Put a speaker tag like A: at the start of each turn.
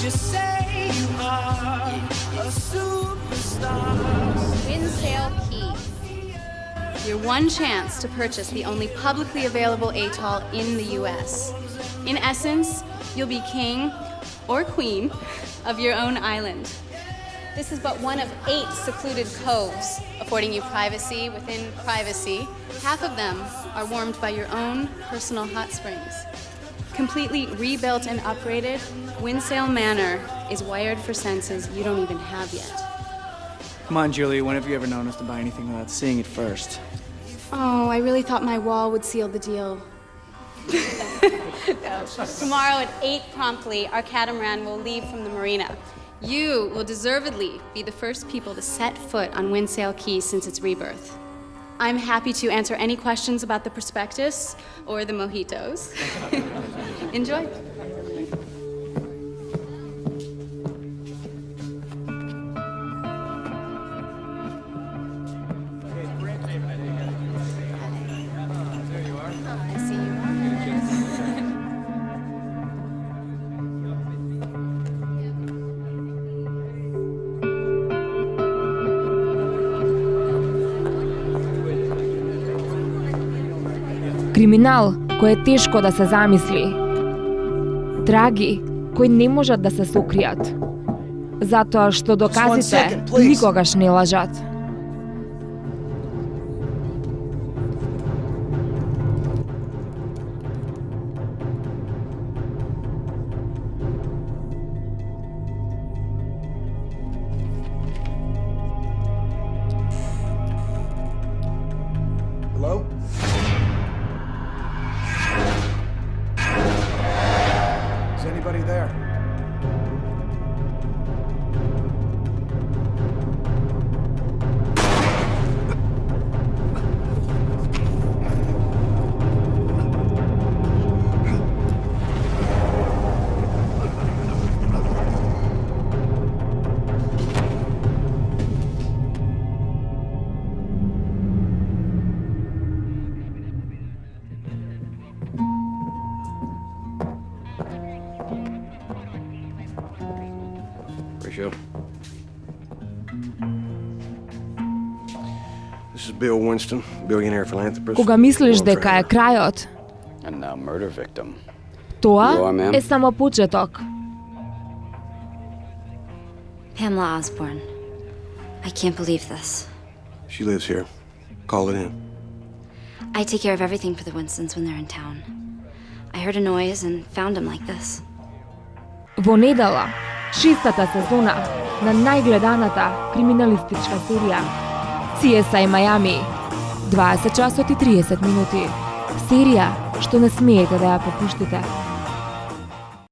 A: Just say you are a superstar.
B: Windsail Key. Your one chance to purchase the only publicly available atoll in the US. In essence, you'll be king or queen of your own island. This is but one of 8 secluded coves, affording you privacy within privacy. Half of them are warmed by your own personal hot springs. Completely rebuilt and upgraded, Windsail Manor is wired for senses you don't even have yet.
C: Come on, Julia, when have you ever known us to buy anything without seeing it first?
B: Oh, I really thought my wall would seal the deal. Tomorrow at 8 promptly, our catamaran will leave from the marina. You will deservedly be the first people to set foot on Windsail Key since its rebirth. I'm happy to answer any questions about the prospectus or the mojitos. Enjoy.
D: Криминал кој е тешко да се замисли. Траги кои не можат да се сокријат. Затоа што доказите никогаш не лажат.
E: Hello? Is anybody there?
F: Ratio. This is Bill Winston, billionaire philanthropist.
D: Кога мислиш дека е крајот,
G: And now murder victim.
D: тоа е само почеток.
H: Pamela Osborne. I can't believe this.
F: She lives here. Call it in.
H: I take care of everything for the Winstons when they're in town. I heard a noise and found him like this.
D: Во недела, 6-та сезона на најгледаната криминалистичка серија CSI Miami. 20 часот и 30 минути. Серија што не смеете да ја пропуштите.